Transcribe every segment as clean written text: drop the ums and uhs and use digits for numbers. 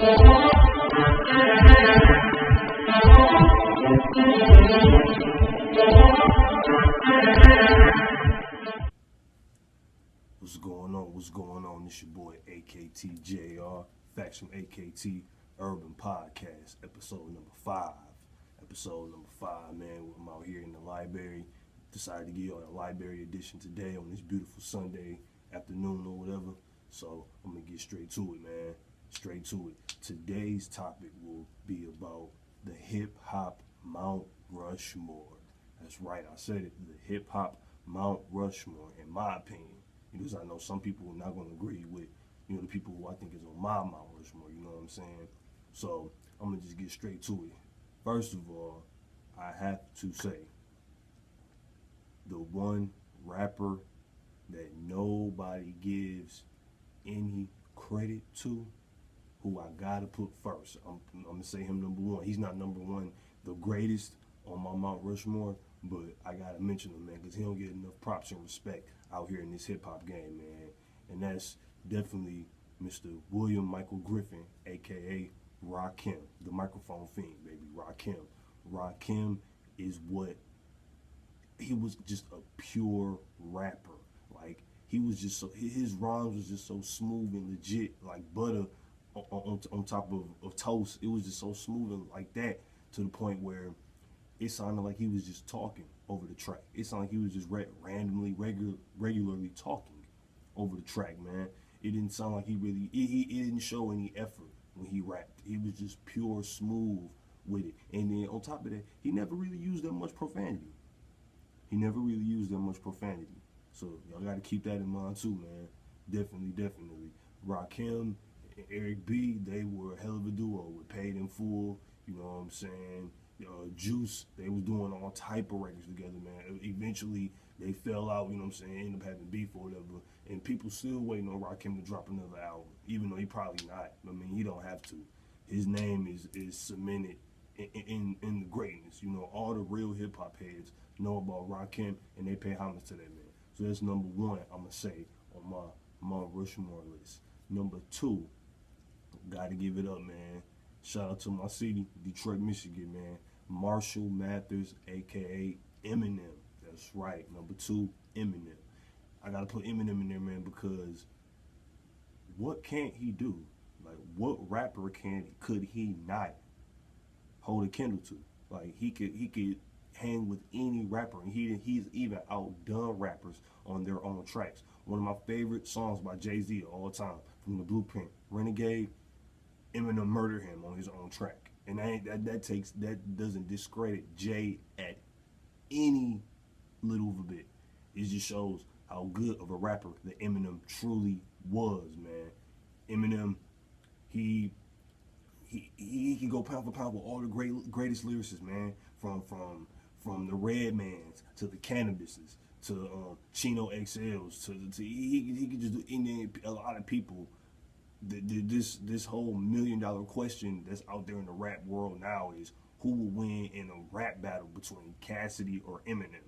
What's going on? What's going on? This your boy AKTJR, Facts from AKT Urban Podcast, episode number 5. Episode number 5, man. I'm out here in the library. Decided to give you a library edition today on this beautiful Sunday afternoon or whatever. So I'm gonna get straight to it, man. Straight to it. Today's topic will be about the Hip-Hop Mount Rushmore. That's right, I said it. The Hip-Hop Mount Rushmore, in my opinion. Because I know some people are not going to agree with, the people who I think is on my Mount Rushmore, you know what I'm saying? So I'm going to just get straight to it. First of all, I have to say, the one rapper that nobody gives any credit to, who I got to put first, I'm going to say him number one. He's not number one, the greatest on my Mount Rushmore, but I got to mention him, man, because he don't get enough props and respect out here in this hip-hop game, man. And that's definitely Mr. William Michael Griffin, a.k.a. Rakim, the microphone fiend, baby, Rakim. Rakim is he was just a pure rapper. Like, he was just so, his rhymes was just so smooth and legit, like butter on top of toast. It was just so smooth and like that, to the point where it sounded like he was just talking over the track. It sounded like he was just regularly talking over the track, man. It didn't sound like he didn't show any effort when he rapped. He was just pure smooth with it. And then on top of that, he never really used that much profanity. So y'all got to keep that in mind too, man. Definitely. Rakim and Eric B, they were a hell of a duo with Paid in Full, you know what I'm saying? Juice, they was doing all type of records together, man. Eventually, they fell out, you know what I'm saying, ended up having beef or whatever, and people still waiting on Rakim to drop another album, even though he probably not. I mean, he don't have to. His name is cemented in the greatness. All the real hip-hop heads know about Rakim, and they pay homage to that, man. So that's number one, I'm going to say, on my Mount Rushmore list. Number 2, got to give it up, man. Shout out to my city, Detroit, Michigan, man. Marshall Mathers, a.k.a. Eminem. That's right, number 2, Eminem. I got to put Eminem in there, man, because what can't he do? Like, what rapper could he not hold a candle to? Like, he could hang with any rapper, and he's even outdone rappers on their own tracks. One of my favorite songs by Jay-Z of all time, from the Blueprint, Renegade, Eminem murdered him on his own track. And that doesn't discredit Jay at any little of a bit. It just shows how good of a rapper that Eminem truly was, man. Eminem, he can go pound for pound with all the greatest lyricists, man. From the Redmans to the Cannabises to Chino XLs to he can just do anything. A lot of people. This whole $1 million question that's out there in the rap world now is, who will win in a rap battle between Cassidy or Eminem?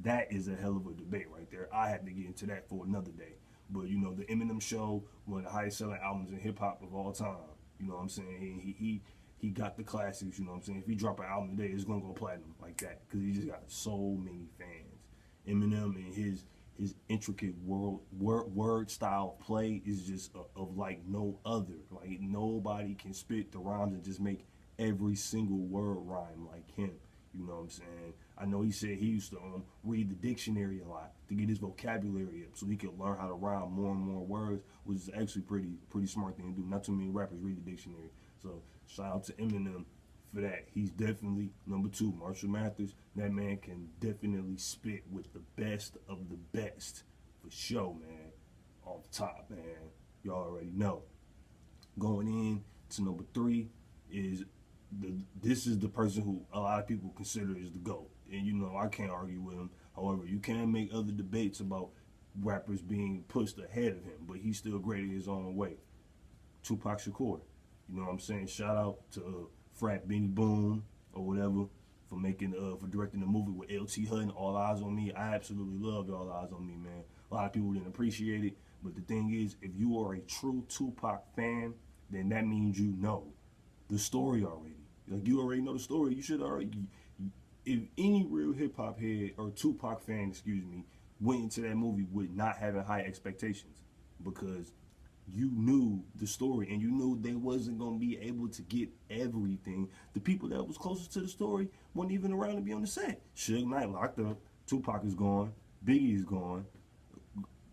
That is a hell of a debate right there. I had to get into that for another day. But the Eminem Show, one of the highest selling albums in hip hop of all time. You know what I'm saying? He got the classics. You know what I'm saying? If he drop an album today, it's gonna go platinum like that, because he just got so many fans. Eminem and his intricate word style play is just of like no other. Like, nobody can spit the rhymes and just make every single word rhyme like him. You know what I'm saying? I know he said he used to read the dictionary a lot to get his vocabulary up, so he could learn how to rhyme more and more words, which is actually pretty smart thing to do. Not too many rappers read the dictionary. So shout out to Eminem for that. He's definitely number 2. Marshall Mathers, that man can definitely spit with the best of the best, for sure, man. Off the top, man. Y'all already know. Going in to number 3 is this is the person who a lot of people consider is the GOAT. And I can't argue with him. However, you can make other debates about rappers being pushed ahead of him, but he's still great in his own way. Tupac Shakur. You know what I'm saying? Shout out to Frat Benny Boom or whatever for directing the movie with L.T. Hutton, All Eyes on Me. I absolutely loved All Eyes on Me, man. A lot of people didn't appreciate it, but the thing is, if you are a true Tupac fan, then that means you know the story already. Like, you already know the story. You should already. If any real hip hop head or Tupac fan, excuse me, went into that movie with not having high expectations, because you knew the story and you knew they wasn't gonna be able to get everything. The people that was closest to the story weren't even around to be on the set. Suge Knight locked up. Tupac is gone. Biggie is gone.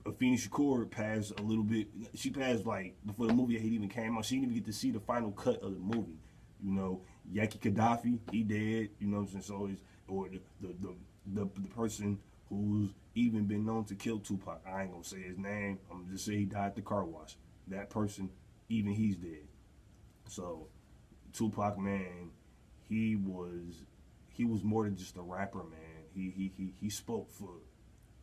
Afeni Shakur passed a little bit. She passed like before the movie had even came out. She didn't even get to see the final cut of the movie. You know, Yaki Gaddafi, he dead. You know what I'm saying? So it's, or the person who's even been known to kill Tupac. I ain't gonna say his name. I'm gonna just say he died at the car wash. That person, even he's dead. So Tupac, man, he was more than just a rapper, man. He spoke for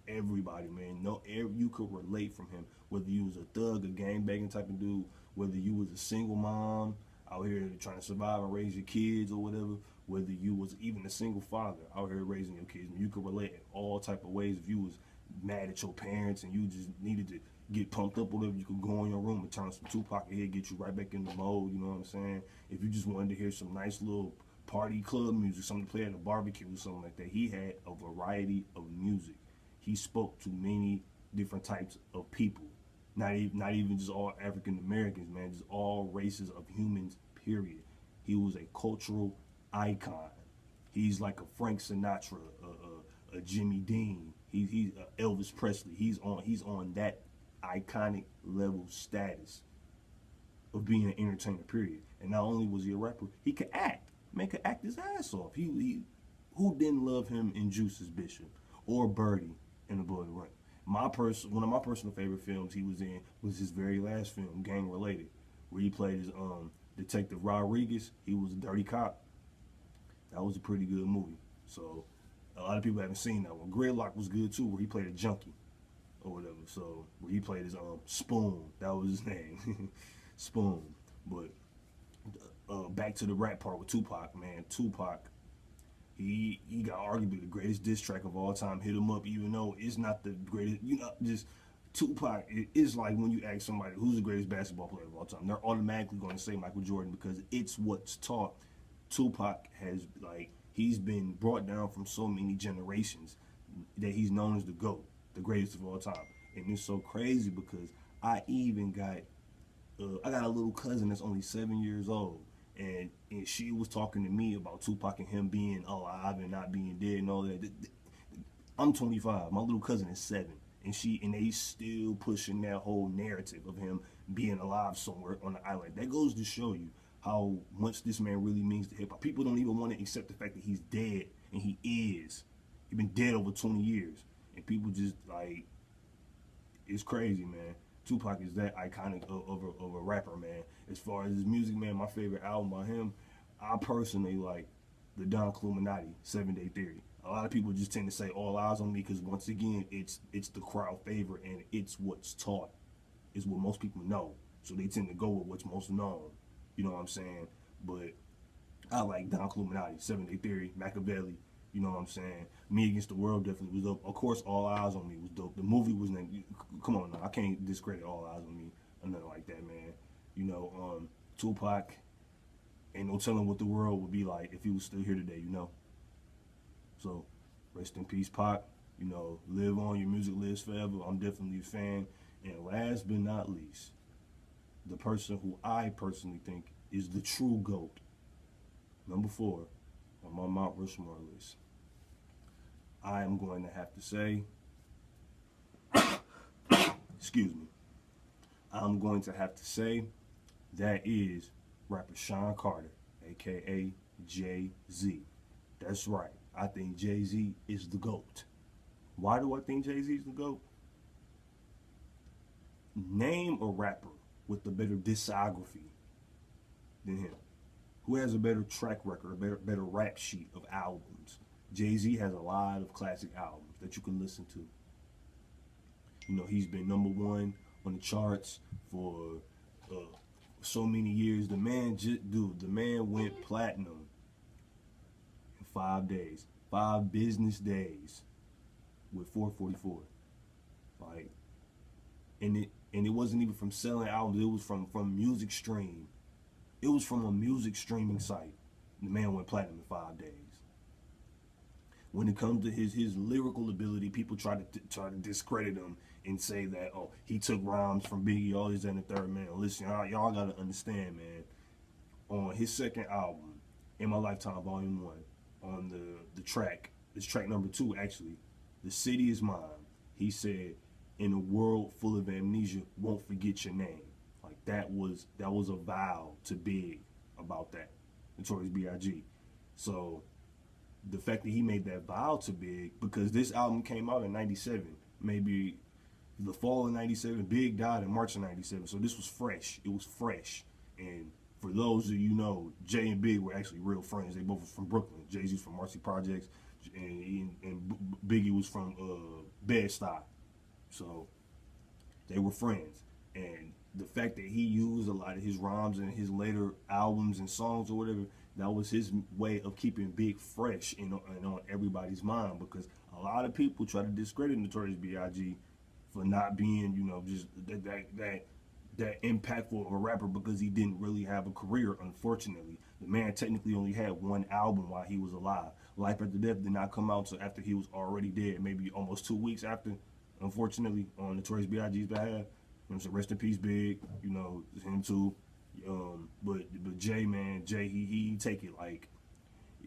everybody, man. No, you could relate from him. Whether you was a thug, a gangbanging type of dude, whether you was a single mom out here trying to survive and raise your kids or whatever, whether you was even a single father out here raising your kids, you could relate in all type of ways. If you was mad at your parents and you just needed to get pumped up or whatever, you could go in your room and turn some Tupac and he'd get you right back in the mode, you know what I'm saying? If you just wanted to hear some nice little party club music, something to play at a barbecue or something like that, he had a variety of music. He spoke to many different types of people. Not even just all African Americans, man, just all races of humans, period. He was a cultural icon. He's like a Frank Sinatra, a Jimmy Dean. He's Elvis Presley. He's on that iconic level status of being an entertainer, period. And not only was he a rapper, he could act. Man could act his ass off. Who didn't love him in Juice's Bishop or Birdie in The Blood Rain? One of my personal favorite films he was in was his very last film, Gang Related, where he played as Detective Rodriguez. He was a dirty cop. That was a pretty good movie. So a lot of people haven't seen that one. Gridlock was good too, where he played a junkie or whatever. So where he played his Spoon. That was his name, Spoon. But back to the rap part with Tupac, man. Tupac, he got arguably the greatest diss track of all time. Hit 'Em Up, even though it's not the greatest. You know, just Tupac is like when you ask somebody who's the greatest basketball player of all time, they're automatically going to say Michael Jordan because it's what's taught. Tupac has, like, he's been brought down from so many generations that he's known as the GOAT, the greatest of all time. And it's so crazy because I even got I got a little cousin that's only 7 years old, and she was talking to me about Tupac and him being alive and not being dead and all that. I'm 25. My little cousin is 7, and they still pushing that whole narrative of him being alive somewhere on the island. That goes to show you how much this man really means to hip hop. People don't even want to accept the fact that he's dead, and he is. He's been dead over 20 years, and people just like, it's crazy, man. Tupac is that iconic of a rapper, man. As far as his music, man, my favorite album by him, I personally like the Don Cluminati, 7 Day Theory. A lot of people just tend to say All Eyes on Me because, once again, it's the crowd favorite and it's what's taught. It's what most people know. So they tend to go with what's most known. You know what I'm saying? But I like Don Cluminati, 7 Day Theory, Machiavelli. You know what I'm saying? Me Against the World definitely was dope. Of course, All Eyes on Me was dope. The movie was named. Come on now, I can't discredit All Eyes on Me or nothing like that, man. You know, Tupac, ain't no telling what the world would be like if he was still here today, you know. So, rest in peace, Pac. You know, live on, your music lives forever. I'm definitely a fan. And last but not least, the person who I personally think is the true GOAT, number 4 on my Mount Rushmore list, I am going to have to say, excuse me, I'm going to have to say that is rapper Sean Carter, aka Jay-Z. That's right, I think Jay-Z is the GOAT. Why do I think Jay-Z is the GOAT? Name a rapper with a better discography than him. Who has a better track record, a better rap sheet of albums? Jay-Z has a lot of classic albums that you can listen to. You know, he's been #1 on the charts for so many years. The man went platinum in 5 days, 5 business days with 444. Like, and and it wasn't even from selling albums. It was from music stream. It was from a music streaming site. The man went platinum in 5 days. When it comes to his lyrical ability, people try to discredit him and say that, oh, he took rhymes from Biggie, all this and the third. Man, listen, y'all gotta understand, man. On his second album, In My Lifetime Volume 1, on the track, it's track number 2 actually, The City Is Mine, he said, in a world full of amnesia, won't forget your name. Like that was a vow to Big about that, Notorious B.I.G. So the fact that he made that vow to Big, because this album came out in 97, maybe the fall of 97, Big died in March of 97, so this was fresh. It was fresh. And for those of you know, Jay and Big were actually real friends. They both were from Brooklyn. Jay-Z's from Marcy Projects, and Biggie was from Bed-Stuy. So they were friends. And the fact that he used a lot of his rhymes in his later albums and songs or whatever, that was his way of keeping Big fresh and on everybody's mind, because a lot of people try to discredit Notorious B.I.G. for not being, you know, just that impactful of a rapper, because he didn't really have a career, unfortunately. The man technically only had one album while he was alive. Life After Death did not come out until after he was already dead, maybe almost 2 weeks after, unfortunately, on Notorious B.I.G.'s behalf. You know what I'm saying? Rest in peace, Big. You know, him too. But Jay, man, Jay, he take it like,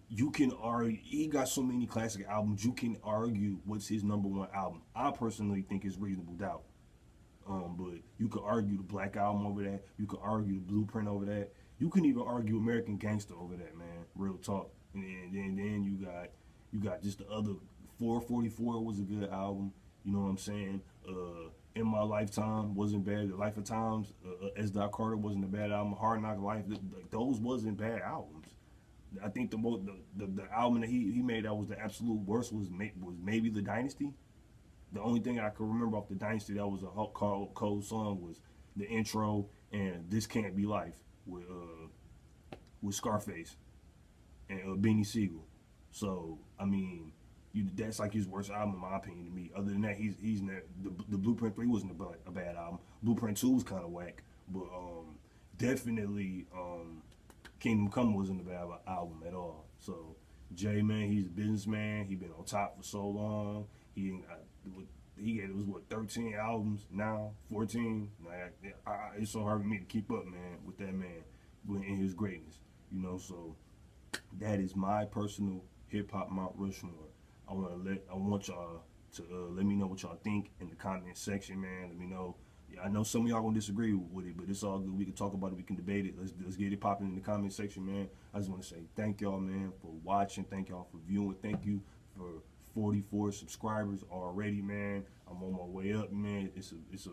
you can argue, he got so many classic albums, you can argue what's his #1 album. I personally think it's Reasonable Doubt. But you could argue the Black Album over that. You could argue the Blueprint over that. You can even argue American Gangster over that, man. Real talk. And then you got just the other. 444 was a good album. You know what I'm saying? In My Lifetime wasn't bad. The Life of Times, S. Dot Carter wasn't a bad album. Hard Knock Life, those wasn't bad albums. I think the album that he made that was the absolute worst was maybe The Dynasty. The only thing I can remember off The Dynasty that was a cold song was the intro and This Can't Be Life with Scarface and Beanie Siegel. So I mean, that's like his worst album in my opinion to me. Other than that, he's the Blueprint 3 wasn't a bad album. Blueprint 2 was kind of whack, but definitely Kingdom Come wasn't a bad album at all. So Jay, man, he's a businessman. He been on top for so long. He had, it was what, 13 albums now, 14. Like, it's so hard for me to keep up, man, with that man in his greatness. You know, so that is my personal hip-hop Mount Rushmore. I want y'all to let me know what y'all think in the comment section, man. Let me know. Yeah, I know some of y'all gonna disagree with it, but it's all good. We can talk about it. We can debate it. Let's get it popping in the comment section, man. I just want to say thank y'all, man, for watching. Thank y'all for viewing. Thank you for 44 subscribers already, man. I'm on my way up, man. It's a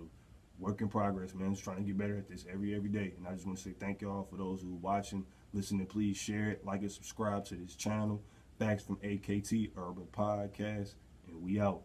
work in progress, man. Just trying to get better at this every day. And I just want to say thank y'all for those who are watching, listening. Please share it, like and subscribe to this channel. Facts from AKT Urban Podcast, and we out.